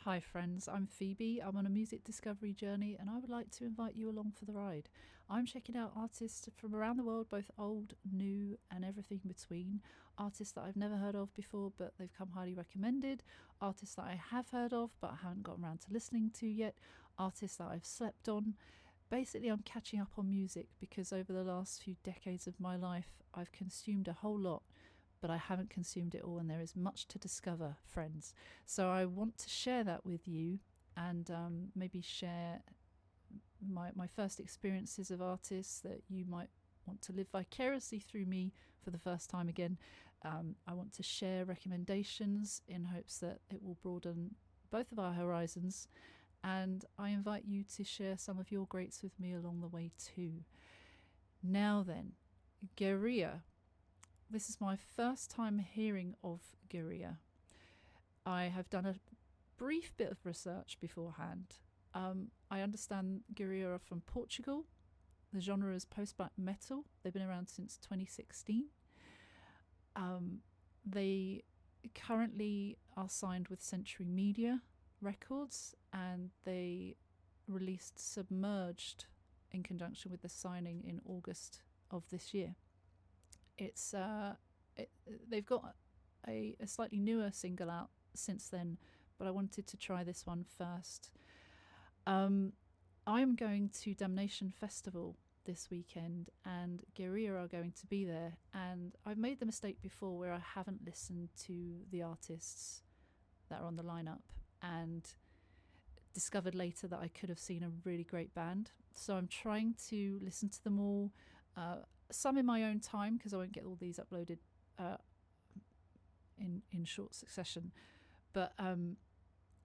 Hi friends, I'm Phoebe. I'm on a music discovery journey and I would like to invite you along for the ride. I'm checking out artists from around the world, both old, new and everything between. Artists that I've never heard of before but they've come highly recommended. Artists that I have heard of but I haven't gotten around to listening to yet. Artists that I've slept on. Basically I'm catching up on music because over the last few decades of my life I've consumed a whole lot, but I haven't consumed it all and there is much to discover, friends. So I want to share that with you and maybe share my first experiences of artists that you might want to live vicariously through me for the first time again. I want to share recommendations in hopes that it will broaden both of our horizons, and I invite you to share some of your greats with me along the way too. Now then, Geria. This is my first time hearing of Geria. I have done a brief bit of research beforehand. I understand Geria are from Portugal. The genre is post-black metal. They've been around since 2016. They currently are signed with Century Media Records and they released Submerged in conjunction with the signing in August of this year. It's they've got a slightly newer single out since then, but I wanted to try this one first. I'm going to Damnation Festival this weekend and Geria are going to be there, and I've made the mistake before where I haven't listened to the artists that are on the lineup and discovered later that I could have seen a really great band. So I'm trying to listen to them all. Some in my own time because I won't get all these uploaded in short succession, but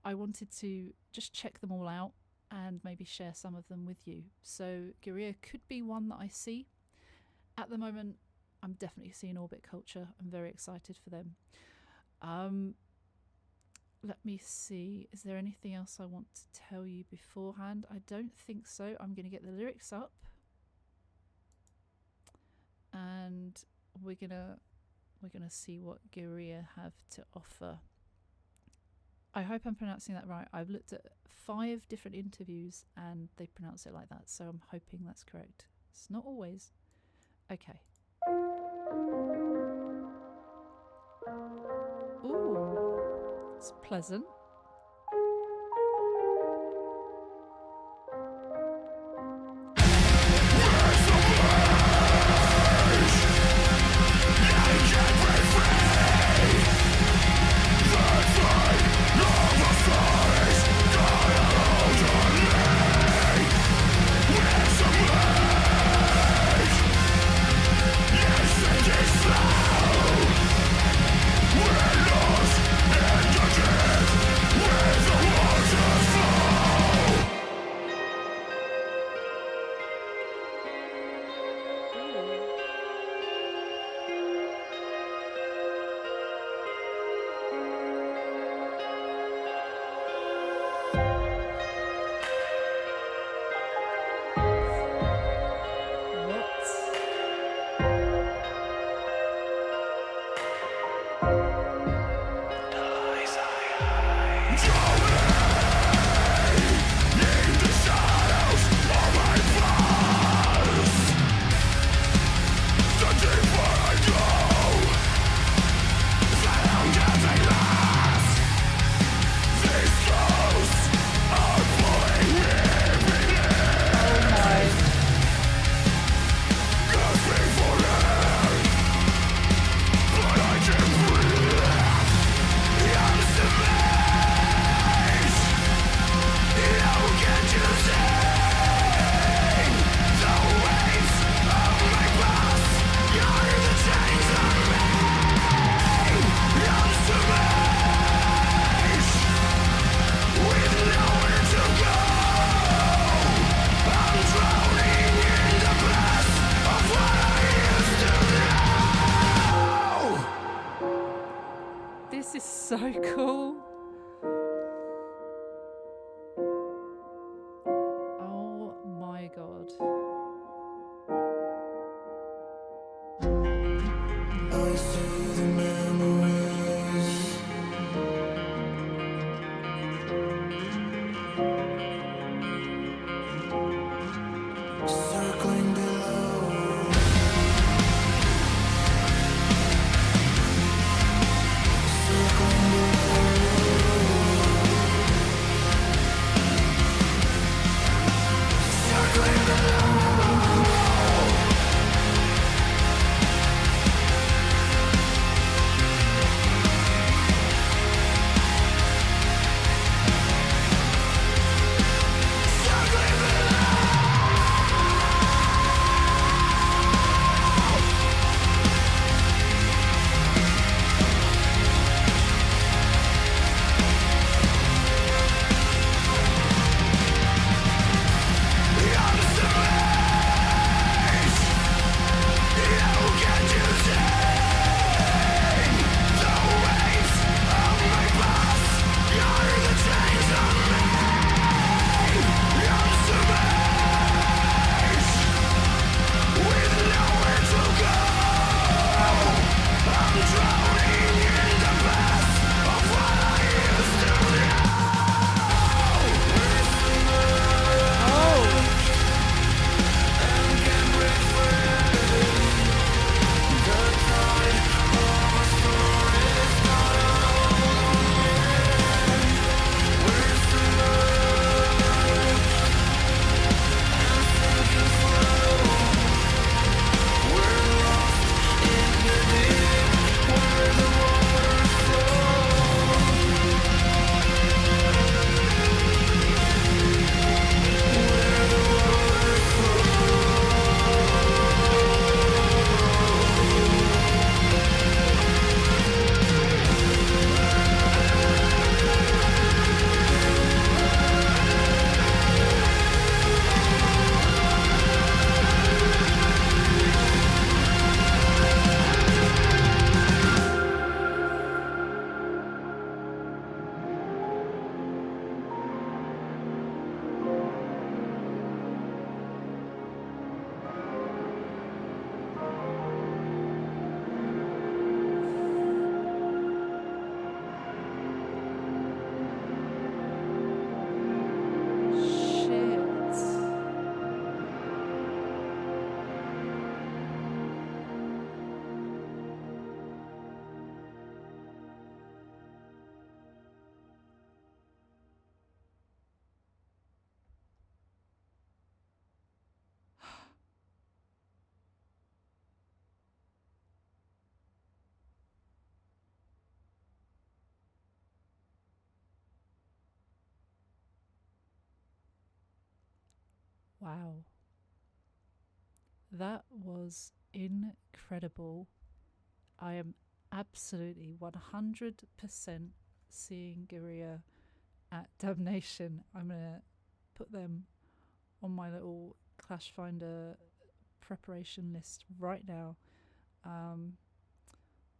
I wanted to just check them all out and maybe share some of them with you. So Geria could be one that I see. At the moment I'm definitely seeing Orbit Culture. I'm very excited for them. Let me see, is there anything else I want to tell you beforehand? I don't think so. I'm going to get the lyrics up and we're gonna see what Geria have to offer. I hope I'm pronouncing that right. I've looked at 5 different interviews and they pronounce it like that, so I'm hoping that's correct. It's not always. Okay. Ooh, it's pleasant. We're lost in the deep. Wow. That was incredible. I am absolutely 100% seeing Geria at Damnation. I'm going to put them on my little Clash Finder preparation list right now.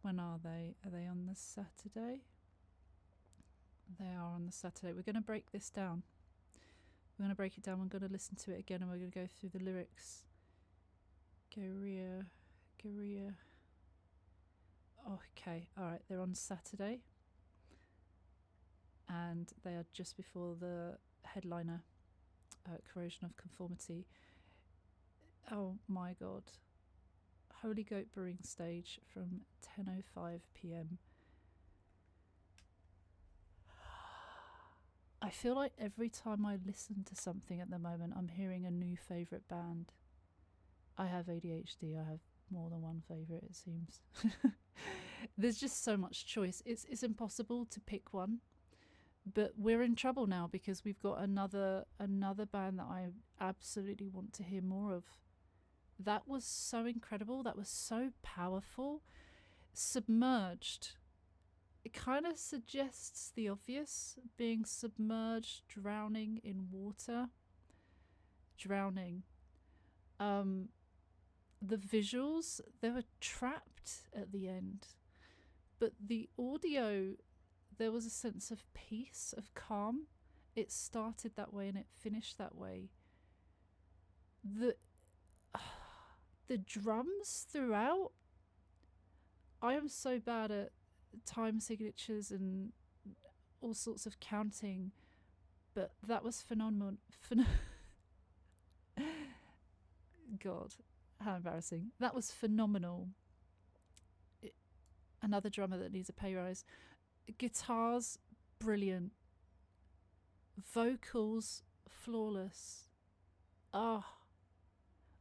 When are they? Are they on the Saturday? They are on the Saturday. We're going to break this down. We're going to break it down. I'm going to listen to it again and we're going to go through the lyrics. Geria. Okay, alright, they're on Saturday. And they are just before the headliner, Corrosion of Conformity. Oh my god. Holy Goat Brewing Stage from 10:05 p.m. I feel like every time I listen to something at the moment, I'm hearing a new favourite band. I have ADHD, I have more than one favourite, it seems. There's just so much choice. It's impossible to pick one. But we're in trouble now because we've got another band that I absolutely want to hear more of. That was so incredible. That was so powerful. Submerged. It kind of suggests the obvious, being submerged, drowning in water. Drowning. The visuals, they were trapped at the end. But the audio, there was a sense of peace, of calm. It started that way and it finished that way. The drums throughout, I am so bad at time signatures and all sorts of counting, but that was phenomenal. God, how embarrassing. That was phenomenal. Another drummer that needs a pay rise. Guitars, brilliant. Vocals, flawless. Oh,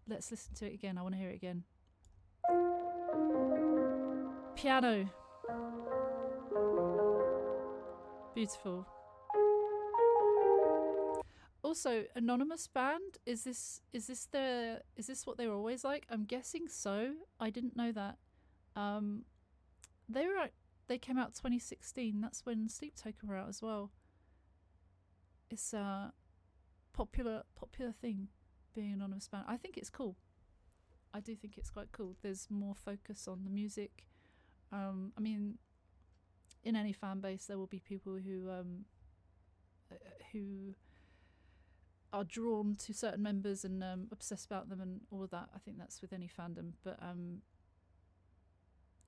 let's listen to it again. I want to hear it again. Piano. Beautiful. Also, anonymous band, is this what they were always like? I'm guessing so. I didn't know that. They came out 2016. That's when Sleep Token were out as well. It's a popular thing, being an anonymous band. I think it's cool. I do think it's quite cool. There's more focus on the music. I mean, in any fan base, there will be people who are drawn to certain members and obsessed about them and all of that. I think that's with any fandom. But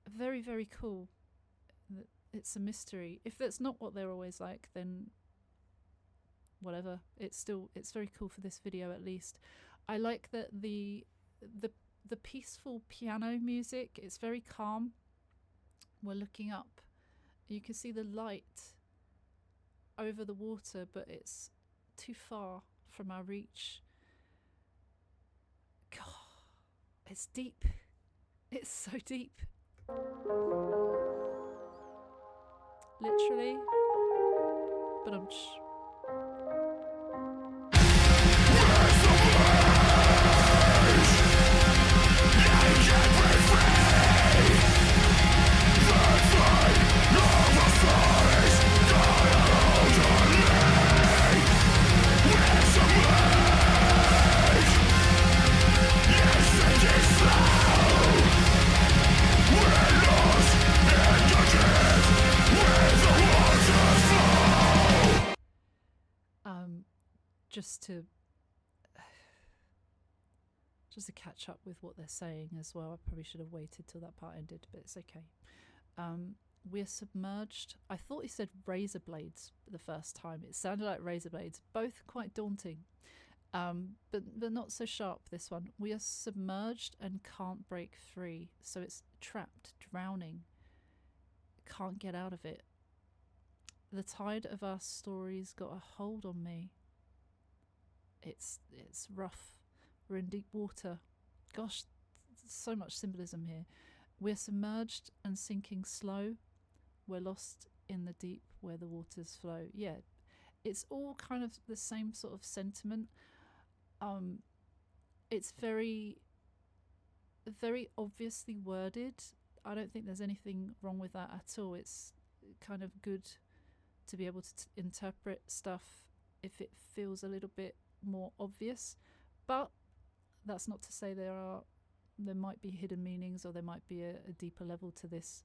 very, very cool. It's a mystery. If that's not what they're always like, then whatever. It's very cool for this video at least. I like that the peaceful piano music. It's very calm. We're looking up. You can see the light over the water, but it's too far from our reach. God, it's deep. It's so deep. Literally. But just to catch up with what they're saying as well. I probably should have waited till that part ended, but it's okay. We're submerged. I thought he said razor blades the first time. It sounded like razor blades, both quite daunting, but not so sharp, this one. We are submerged and can't break free, so it's trapped, drowning, can't get out of it. The tide of our stories got a hold on me. It's rough. We're in deep water. Gosh, so much symbolism here. We're submerged and sinking slow. We're lost in the deep where the waters flow. Yeah, it's all kind of the same sort of sentiment. It's very, very obviously worded. I don't think there's anything wrong with that at all. It's kind of good to be able to interpret stuff if it feels a little bit more obvious, but that's not to say there might be hidden meanings, or there might be a deeper level to this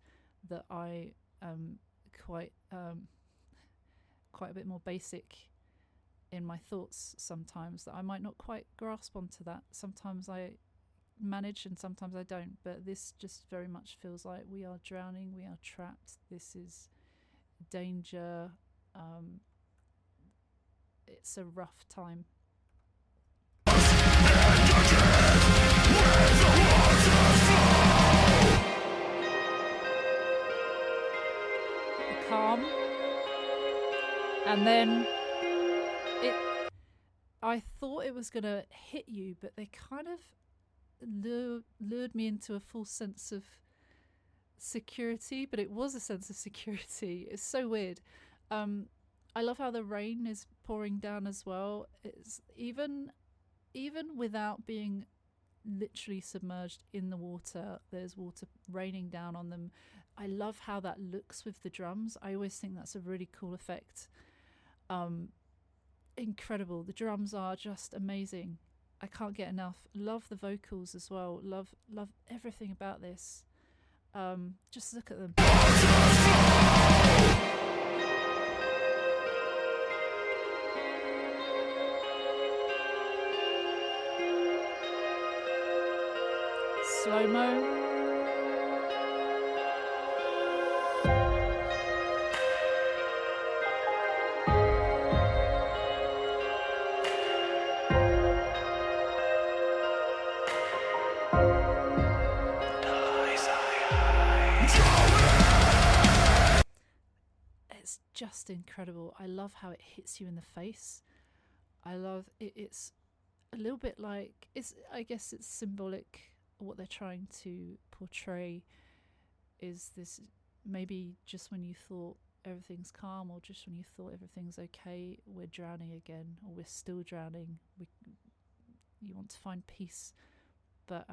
that I quite a bit more basic in my thoughts sometimes, that I might not quite grasp onto that. Sometimes I manage and sometimes I don't, but this just very much feels like we are drowning, we are trapped, this is danger, it's a rough time. Calm, and then I thought it was gonna hit you, but they kind of lured me into a false sense of security, but it was a sense of security. It's so weird. I love how the rain is pouring down as well. It's even without being literally submerged in the water, there's water raining down on them. I love how that looks with the drums. I always think that's a really cool effect. Incredible. The drums are just amazing. I can't get enough. Love the vocals as well. Love everything about this. Just look at them. Slow-mo. It's just incredible. I love how it hits you in the face. I love it. It's a little bit like, I guess it's symbolic. What they're trying to portray is this, maybe just when you thought everything's calm, or just when you thought everything's okay, we're drowning again, or we're still drowning. You want to find peace, but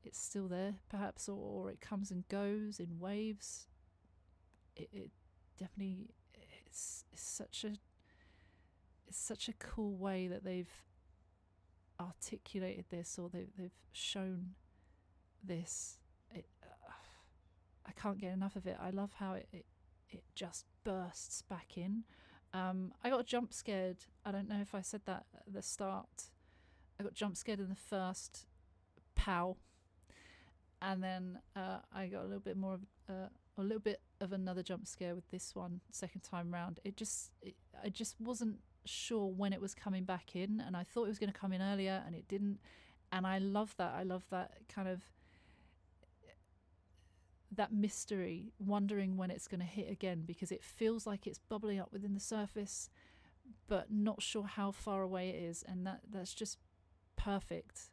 it's still there perhaps, or it comes and goes in waves. It definitely, it's such a cool way that they've articulated this, or they've shown this. I can't get enough of it. I love how it just bursts back in. I got jump scared. I don't know if I said that at the start. I got jump scared in the first pow, and then I got a little bit of another jump scare with this one second time round. I just wasn't sure when it was coming back in, and I thought it was going to come in earlier, and it didn't. And I love that. I love that kind of that mystery, wondering when it's going to hit again, because it feels like it's bubbling up within the surface, but not sure how far away it is, and that's just perfect.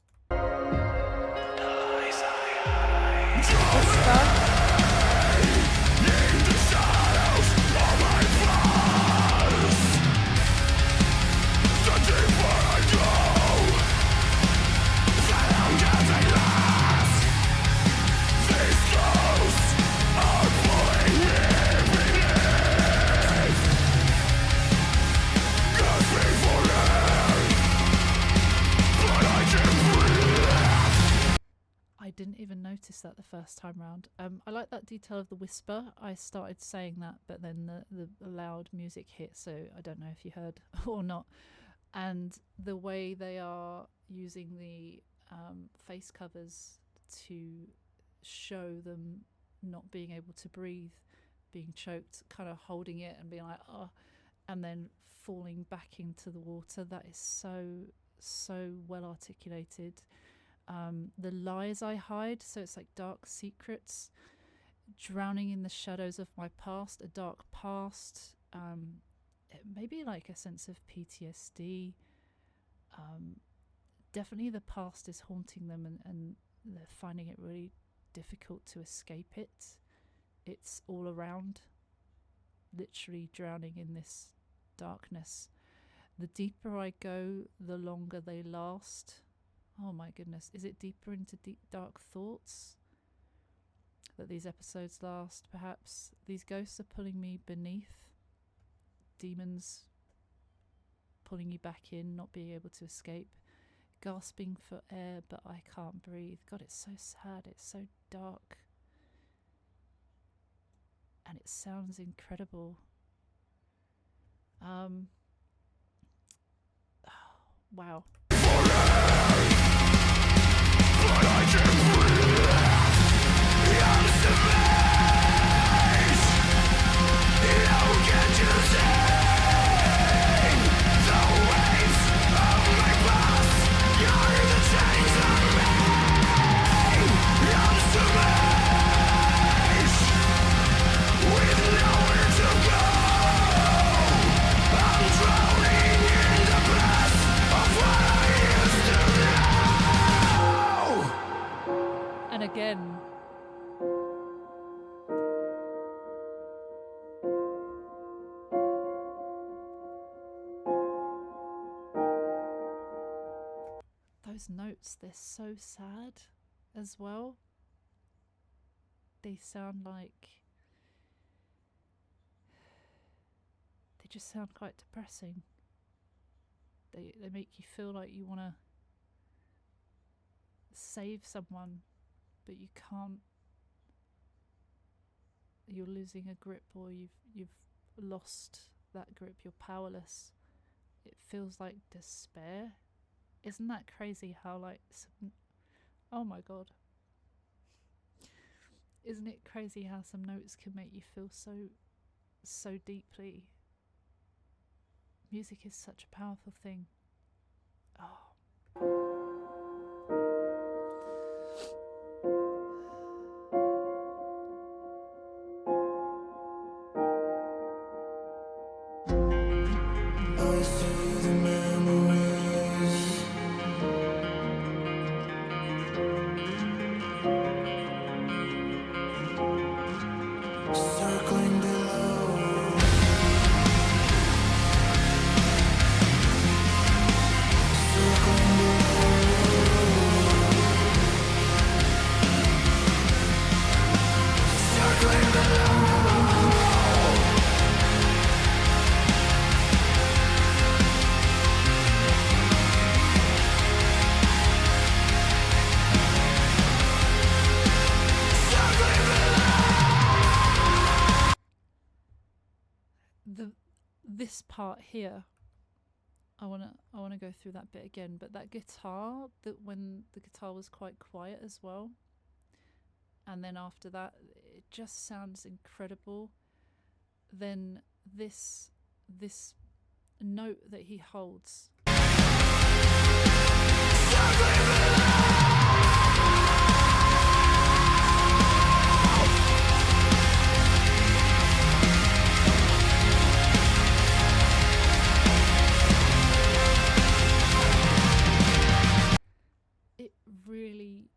I didn't even notice that the first time round. I like that detail of the whisper. I started saying that, but then the loud music hit, so I don't know if you heard or not. And the way they are using the face covers to show them not being able to breathe, being choked, kind of holding it and being like, oh, and then falling back into the water. That is so well articulated. The lies I hide, so it's like dark secrets, drowning in the shadows of my past, a dark past, maybe like a sense of PTSD. Definitely the past is haunting them, and they're finding it really difficult to escape it. It's all around, literally drowning in this darkness. The deeper I go, the longer they last. Oh my goodness. Is it deeper into deep dark thoughts that these episodes last? Perhaps these ghosts are pulling me beneath. Demons pulling you back in, not being able to escape. Gasping for air, but I can't breathe. God, it's so sad. It's so dark. And it sounds incredible. Wow. And again, those notes, they're so sad as well. They sound like, they just sound quite depressing. They make you feel like you want to save someone, but you can't. You're losing a grip, or you've lost that grip. You're powerless. It feels like despair. Isn't that crazy how like oh my god. Isn't it crazy how some notes can make you feel so deeply? Music is such a powerful thing. Oh. This part here, I wanna go through that bit again, but that guitar, that when the guitar was quite quiet as well, and then after that it just sounds incredible. Then this note that he holds, really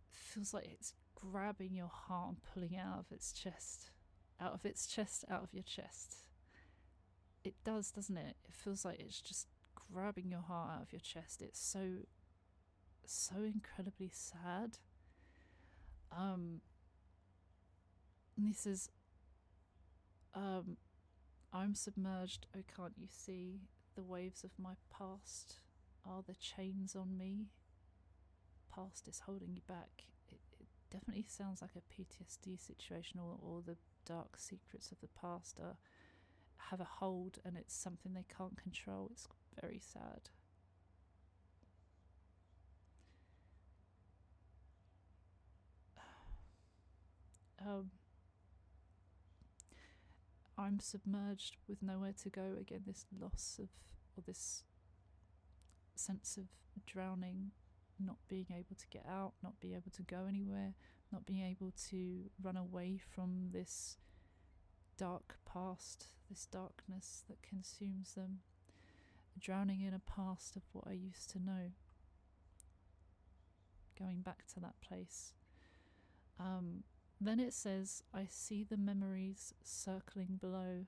feels like it's grabbing your heart and pulling it out of its chest, out of your chest. It does, doesn't it? It feels like it's just grabbing your heart out of your chest. It's so incredibly sad. This is I'm submerged, oh can't you see? The waves of my past are the chains on me. Past is holding you back. It definitely sounds like a PTSD situation, or the dark secrets of the past have a hold, and it's something they can't control. It's very sad. I'm submerged with nowhere to go. Again, this loss of, or this sense of drowning, not being able to get out, not being able to go anywhere, not being able to run away from this dark past, this darkness that consumes them, drowning in a past of what I used to know, going back to that place. Then it says, I see the memories circling below.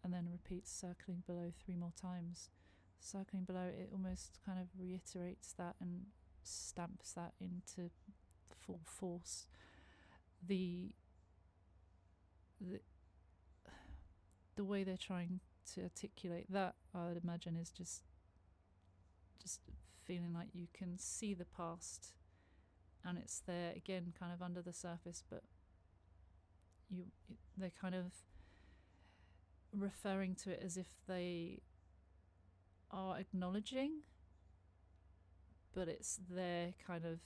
and then repeats circling below 3 more times. Circling below, it almost kind of reiterates that and stamps that into full force. The way they're trying to articulate that, I would imagine, is just feeling like you can see the past and it's there again, kind of under the surface, but they're kind of referring to it as if they are acknowledging, but it's there, kind of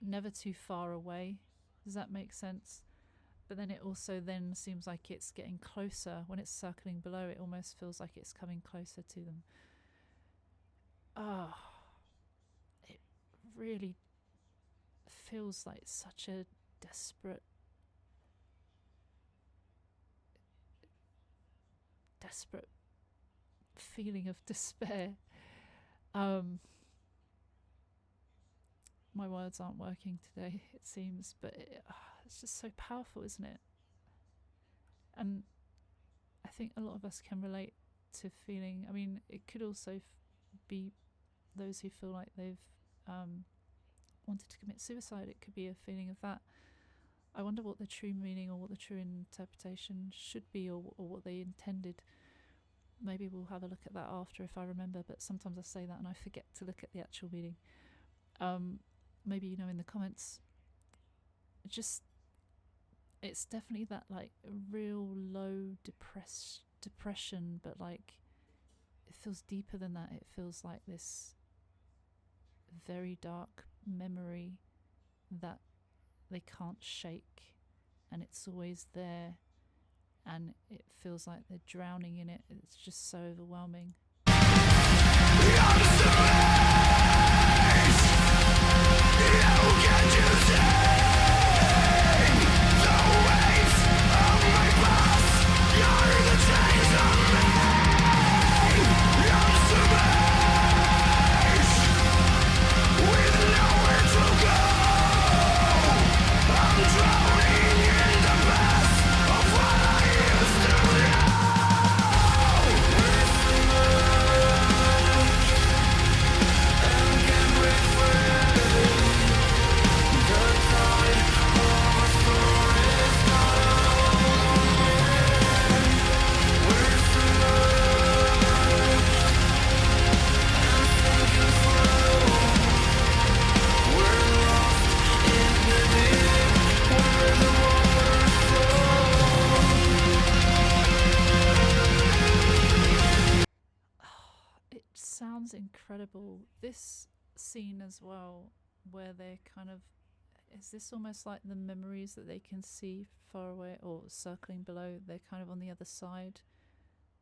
never too far away. Does that make sense? But then it also then seems like it's getting closer. When it's circling below, it almost feels like it's coming closer to them. It really feels like such a desperate feeling of despair. My words aren't working today, it seems, but it's just so powerful, isn't it? And I think a lot of us can relate to feeling, I mean, it could also be those who feel like they've wanted to commit suicide. It could be a feeling of that. I wonder what the true meaning or what the true interpretation should be, or what they intended. Maybe we'll have a look at that after if I remember, but sometimes I say that and I forget to look at the actual meaning. Maybe in the comments. It's definitely that like real low depression, but like it feels deeper than that. It feels like this very dark memory that they can't shake, and it's always there, and it feels like they're drowning in it. It's just so overwhelming. Sounds incredible. This scene as well, where they're kind of, is this almost like the memories that they can see far away or circling below? They're kind of on the other side.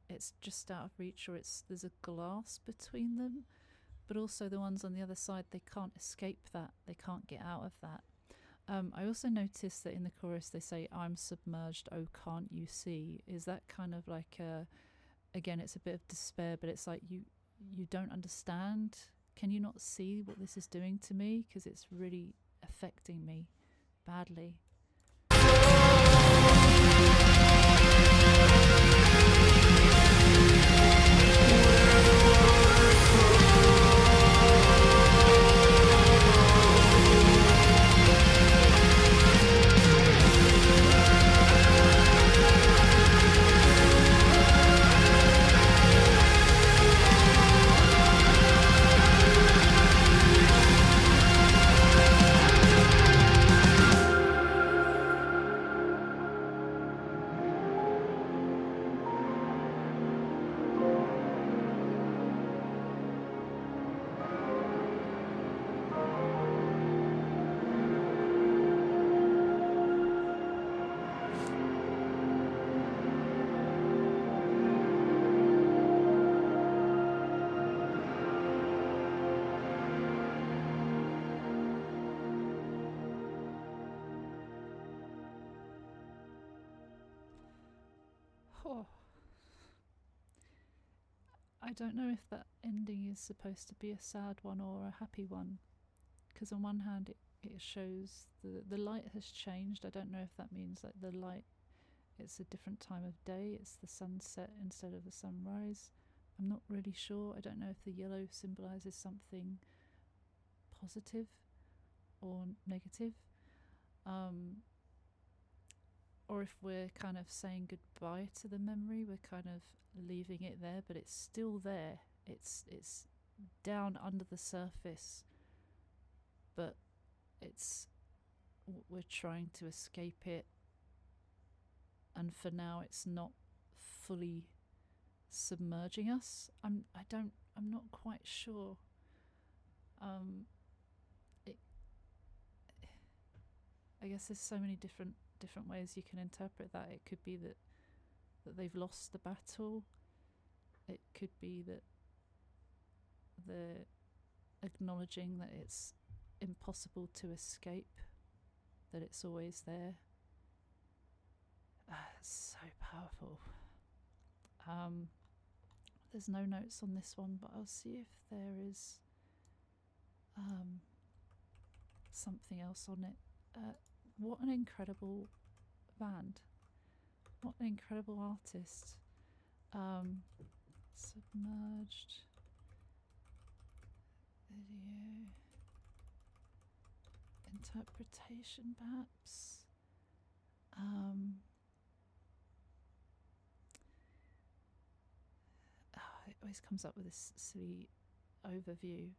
It's just out of reach, or there's a glass between them, but also the ones on the other side, they can't escape that. They can't get out of that. I also noticed that in the chorus they say, "I'm submerged, oh can't you see?" Is that kind of like again, it's a bit of despair, but it's like you don't understand. Can you not see what this is doing to me? Because it's really affecting me badly. I don't know if that ending is supposed to be a sad one or a happy one, because on one hand it shows the light has changed. I don't know if that means that the light it's a different time of day. It's the sunset instead of the sunrise. I'm not really sure. I don't know if the yellow symbolises something positive or negative, or if we're kind of saying goodbye to the memory. We're kind of leaving it there, but it's still there. It's down under the surface, but we're trying to escape it, and for now it's not fully submerging us. I'm not quite sure. I guess there's so many different ways you can interpret that. It could be that they've lost the battle. It could be that they're acknowledging that it's impossible to escape, that it's always there. It's so powerful. There's no notes on this one, but I'll see if there is something else on it. What an incredible band. What an incredible artist. Submerged video interpretation, perhaps. It always comes up with this silly overview.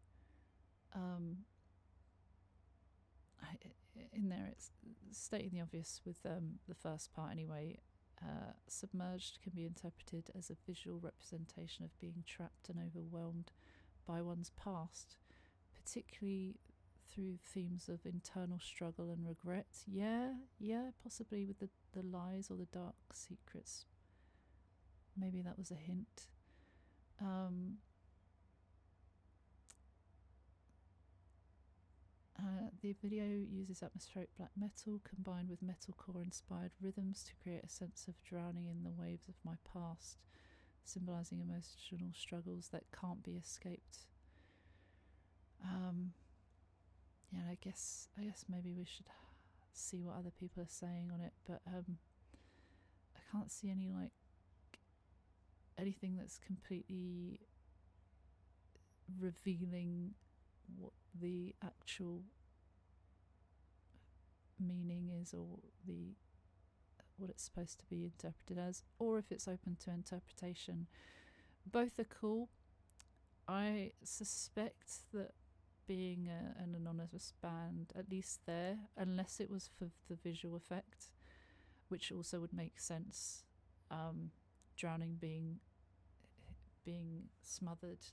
In there, it's stating the obvious with the first part anyway. Submerged can be interpreted as a visual representation of being trapped and overwhelmed by one's past, particularly through themes of internal struggle and regret. Yeah, possibly with the lies or the dark secrets. Maybe that was a hint. The video uses atmospheric black metal combined with metalcore inspired rhythms to create a sense of drowning in the waves of my past, symbolising emotional struggles that can't be escaped. I guess maybe we should see what other people are saying on it, but I can't see anything that's completely revealing what the actual meaning is, or what it's supposed to be interpreted as, or if it's open to interpretation. Both are cool. I suspect that being an anonymous band, at least there, unless it was for the visual effect, which also would make sense, drowning being smothered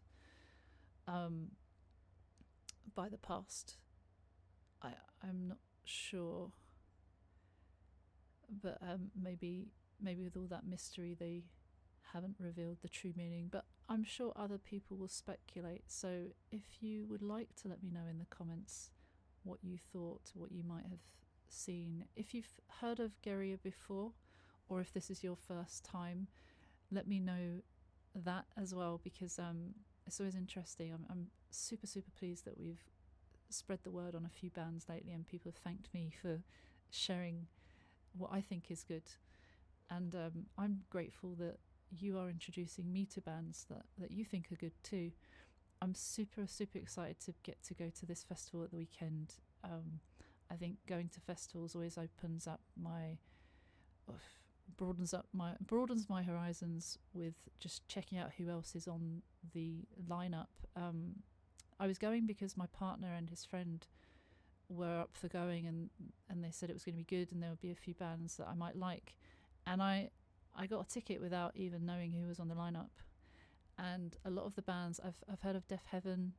by the past. I'm not sure, but maybe with all that mystery they haven't revealed the true meaning, but I'm sure other people will speculate. So if you would like to let me know in the comments what you thought, what you might have seen, if you've heard of Geria before, or if this is your first time, let me know that as well, because it's always interesting. I'm super pleased that we've spread the word on a few bands lately, and people have thanked me for sharing what I think is good, and I'm grateful that you are introducing me to bands that you think are good too. I'm super excited to get to go to this festival at the weekend. I think going to festivals always broadens my horizons with just checking out who else is on the lineup. I was going because my partner and his friend were up for going, and they said it was going to be good and there would be a few bands that I might like, and I got a ticket without even knowing who was on the lineup. And a lot of the bands I've heard of. Deaf Heaven.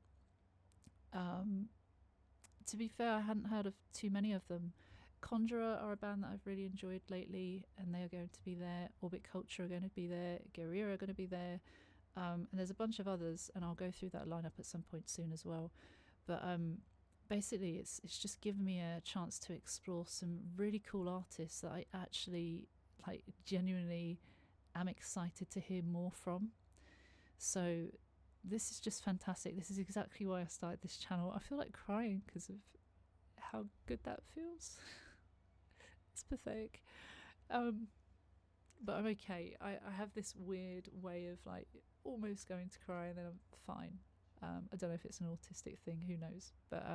To be fair, I hadn't heard of too many of them. Conjurer are a band that I've really enjoyed lately, and they are going to be there. Orbit Culture are going to be there. GAEREA are going to be there. And there's a bunch of others, and I'll go through that lineup at some point soon as well. But basically, it's just given me a chance to explore some really cool artists that I actually genuinely am excited to hear more from. So this is just fantastic. This is exactly why I started this channel. I feel like crying because of how good that feels. It's pathetic. but I'm okay. I have this weird way of like almost going to cry and then I'm fine. I don't know if it's an autistic thing, who knows, but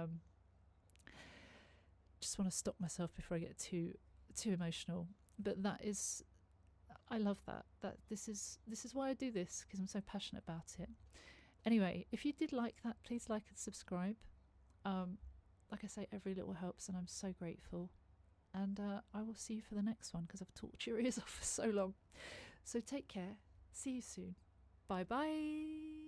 just want to stop myself before I get too emotional. But that is, I love that this is why I do this, because I'm so passionate about it. Anyway, if you did like that, please like and subscribe. Like I say, every little helps and I'm so grateful. And I will see you for the next one, because I've talked your ears off for so long. So take care. See you soon. Bye bye.